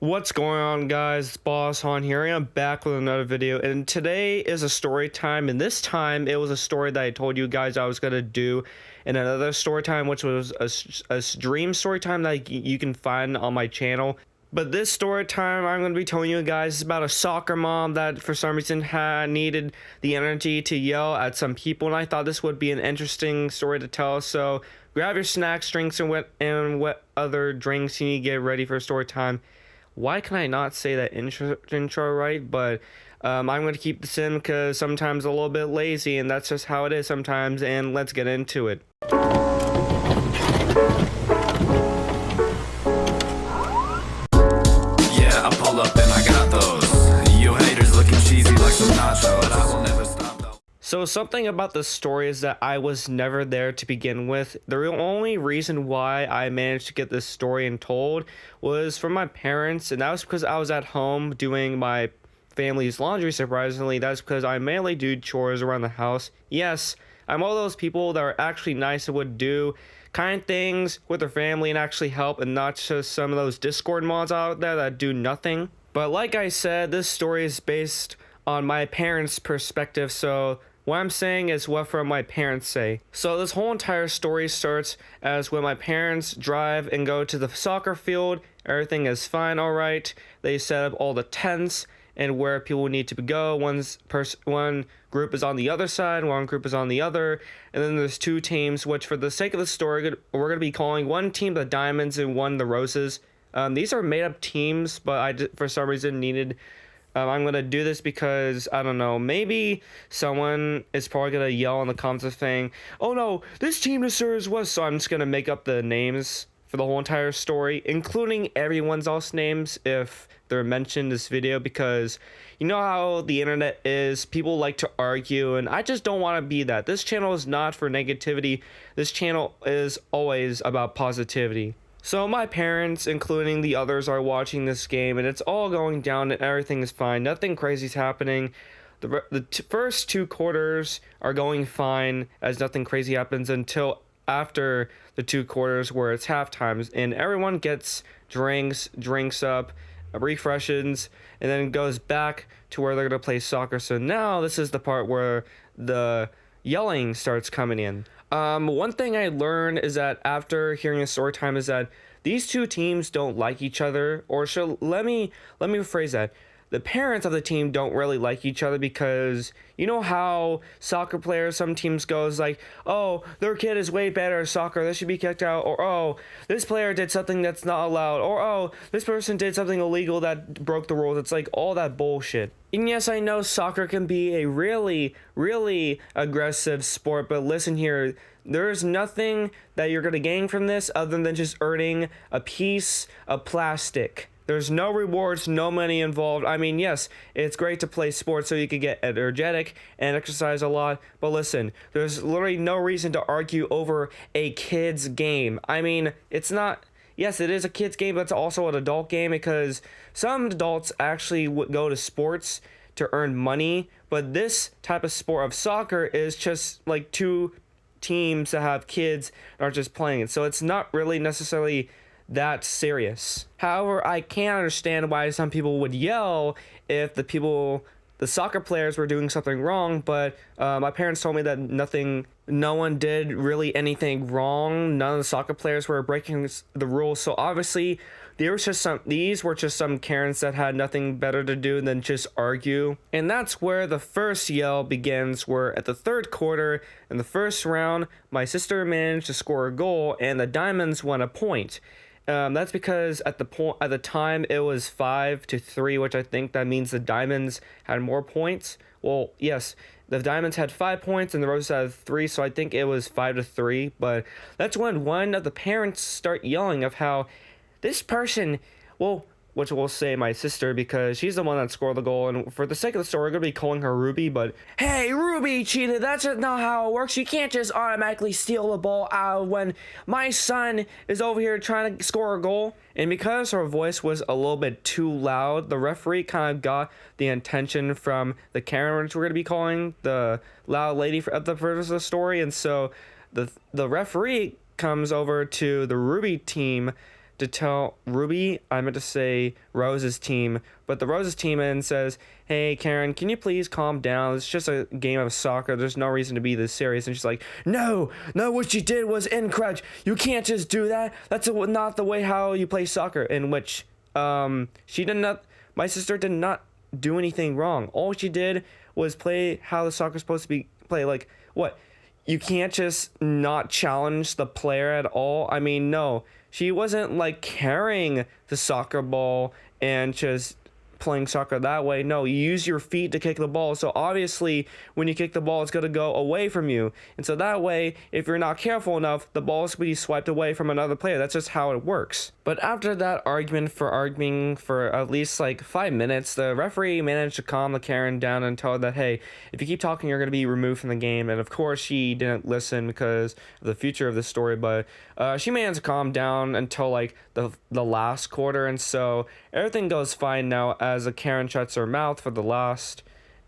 What's going on, guys? It's Boss Han here. I am back with another video, and today is a story time, and this time it was a story that I told you guys I was gonna do in another story time, which was a dream story time that you can find on my channel. But this story time I'm going to be telling you guys is about a soccer mom that for some reason had needed the energy to yell at some people, and I thought this would be an interesting story to tell. So grab your snacks, drinks, and what other drinks you need to get ready for story time. Why can I not say that intro right? But I'm going to keep this in because sometimes I'm a little bit lazy, and that's just how it is sometimes. And let's get into it. I pull up and I got those. You haters looking cheesy like some nachos, but I will never stop though. So something about this story is that I was never there to begin with. The only reason why I managed to get this story and told was from my parents, and that was because I was at home doing my family's laundry. Surprisingly, that's because I mainly do chores around the house. Yes, I'm all those people that are actually nice and would do kind things with their family and actually help, and not just some of those Discord mods out there that do nothing. But like I said, this story is based on my parents' perspective, so what I'm saying is what from my parents say. So this whole entire story starts as when my parents drive and go to the soccer field. Everything is fine, all right. They set up all the tents and where people need to go. One group is on the other side, one group is on the other, and then there's two teams, which for the sake of the story, we're going to be calling one team the Diamonds and one the Roses. These are made-up teams, but I for some reason needed... I'm going to do this because, I don't know, maybe someone is probably going to yell in the comments saying, oh no, this team deserves what, so I'm just going to make up the names for the whole entire story, including everyone's else names if they're mentioned in this video, because you know how the internet is, people like to argue, and I just don't want to be that. This channel is not for negativity. This channel is always about positivity. So my parents, including the others, are watching this game, and it's all going down and everything is fine. Nothing crazy is happening. The first two quarters are going fine as nothing crazy happens until after the two quarters where it's halftime, and everyone gets drinks up, refreshes, and then goes back to where they're going to play soccer. So now this is the part where the yelling starts coming in. One thing I learned is that after hearing a story time is that these two teams don't like each other, or let me rephrase that. The parents of the team don't really like each other because you know how soccer players, some teams goes like, oh, their kid is way better at soccer, they should be kicked out, or oh, this player did something that's not allowed, or oh, this person did something illegal that broke the rules. It's like all that bullshit. And yes, I know soccer can be a really, really aggressive sport, but listen here, there's nothing that you're going to gain from this other than just earning a piece of plastic. There's no rewards, no money involved. I mean, yes, it's great to play sports so you can get energetic and exercise a lot, but listen, there's literally no reason to argue over a kid's game. I mean, it's not... Yes, it is a kid's game, but it's also an adult game because some adults actually would go to sports to earn money, but this type of sport of soccer is just like two teams that have kids and are just playing it, so it's not really necessarily that serious. However, I can understand why some people would yell if the soccer players were doing something wrong, but my parents told me that no one did really anything wrong. None of the soccer players were breaking the rules, so obviously these were just some Karens that had nothing better to do than just argue. And that's where the first yell begins, where at the third quarter in the first round, my sister managed to score a goal and the Diamonds won a point. That's because at the time it was 5-3, which I think that means the Diamonds had more points. Well, yes, the Diamonds had 5 points and the Roses had 3, so I think it was 5-3. But that's when one of the parents start yelling of how this person, well, which we'll say my sister because she's the one that scored the goal, and for the sake of the story, we're going to be calling her Ruby, but hey, Ruby cheated, that's just not how it works. You can't just automatically steal the ball out when my son is over here trying to score a goal. And because her voice was a little bit too loud, the referee kind of got the attention from the Karen, which we're going to be calling the loud lady at the first of the story, and so the referee comes over to the Ruby team to tell Ruby, I meant to say Rose's team, but the Rose's team and says, "Hey Karen, can you please calm down? It's just a game of soccer. There's no reason to be this serious." And she's like, "No, no, what you did was incorrect. You can't just do that. That's not the way how you play soccer." In which she did not, my sister did not do anything wrong. All she did was play how the soccer's supposed to be played. Like, what? You can't just not challenge the player at all. I mean, no, she wasn't like carrying the soccer ball and just playing soccer that way. No, you use your feet to kick the ball. So obviously, when you kick the ball, it's going to go away from you. And so that way, if you're not careful enough, the ball is going to be swiped away from another player. That's just how it works. But after that arguing for at least like 5 minutes, the referee managed to calm the Karen down and tell her that, hey, if you keep talking, you're going to be removed from the game. And of course, she didn't listen because of the future of the story. But she managed to calm down until like the last quarter. And so everything goes fine now as a Karen shuts her mouth for the last.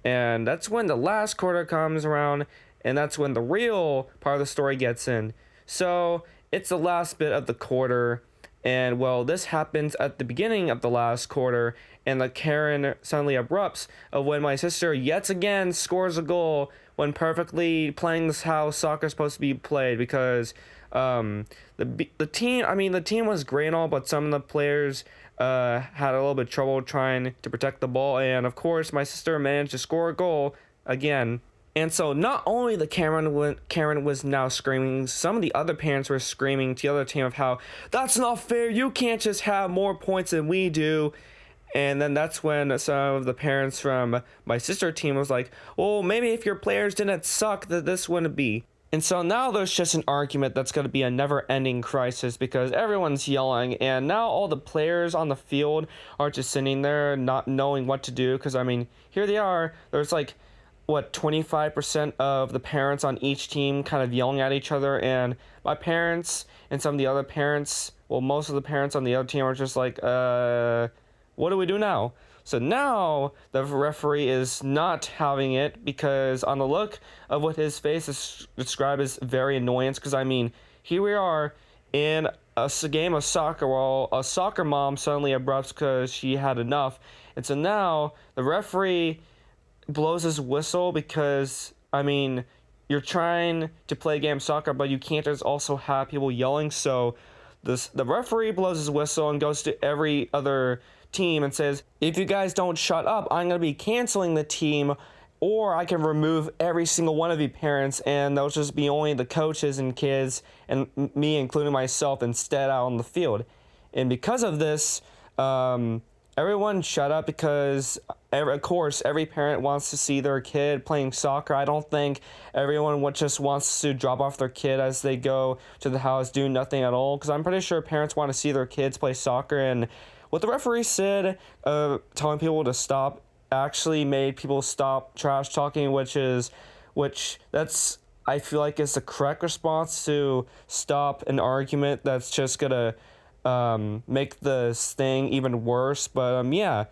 And that's when the last quarter comes around. And that's when the real part of the story gets in. So it's the last bit of the quarter. And well, this happens at the beginning of the last quarter, and the Karen suddenly erupts of when my sister yet again scores a goal when perfectly playing this how soccer is supposed to be played. Because the team was great and all, but some of the players had a little bit of trouble trying to protect the ball, and of course my sister managed to score a goal again. And so not only the Karen was now screaming, some of the other parents were screaming to the other team of how that's not fair, you can't just have more points than we do. And then that's when some of the parents from my sister team was like, well, maybe if your players didn't suck, that this wouldn't be. And so now there's just an argument that's going to be a never-ending crisis because everyone's yelling, and now all the players on the field are just sitting there not knowing what to do. Because I mean, here they are, there's like 25% of the parents on each team kind of yelling at each other, and my parents and some of the other parents, well, most of the parents on the other team are just like, what do we do now? So now the referee is not having it because on the look of what his face is described as very annoyance, because I mean, here we are in a game of soccer while a soccer mom suddenly abrupts because she had enough. And so now the referee blows his whistle because, I mean, you're trying to play a game of soccer, but you can't just also have people yelling. So the referee blows his whistle and goes to every other team and says, if you guys don't shut up, I'm going to be canceling the team, or I can remove every single one of you parents, and they'll just be only the coaches and kids and me, including myself, instead out on the field. And because of this, everyone shut up because, of course, every parent wants to see their kid playing soccer. I don't think everyone just wants to drop off their kid as they go to the house doing nothing at all, because I'm pretty sure parents want to see their kids play soccer. And what the referee said, telling people to stop, actually made people stop trash talking, which that's, I feel like, is the correct response to stop an argument that's just gonna make this thing even worse. But yeah,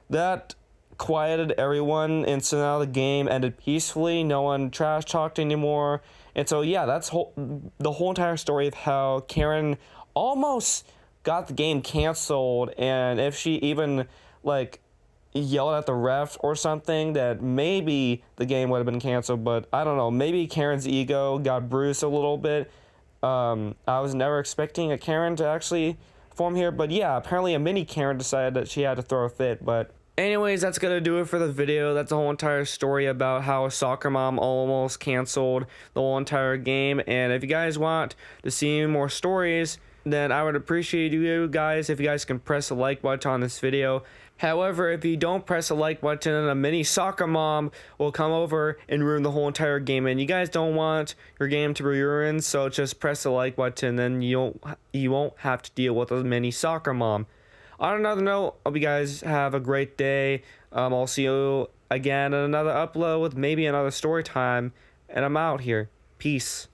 that quieted everyone, and so now the game ended peacefully. No one trash talked anymore. And so yeah, that's the whole entire story of how Karen almost got the game canceled, and if she even like yelled at the ref or something, that maybe the game would have been canceled. But I don't know, maybe Karen's ego got bruised a little bit. I was never expecting a Karen to actually form here, but yeah, apparently a mini Karen decided that she had to throw a fit. But anyways, that's gonna do it for the video. That's the whole entire story about how a soccer mom almost canceled the whole entire game. And if you guys want to see more stories, then I would appreciate you guys if you guys can press the like button on this video. However, if you don't press the like button, a mini soccer mom will come over and ruin the whole entire game, and you guys don't want your game to be ruined, so just press the like button, then you won't have to deal with a mini soccer mom. On another note, hope you guys have a great day. I'll see you again in another upload with maybe another story time, and I'm out here. Peace.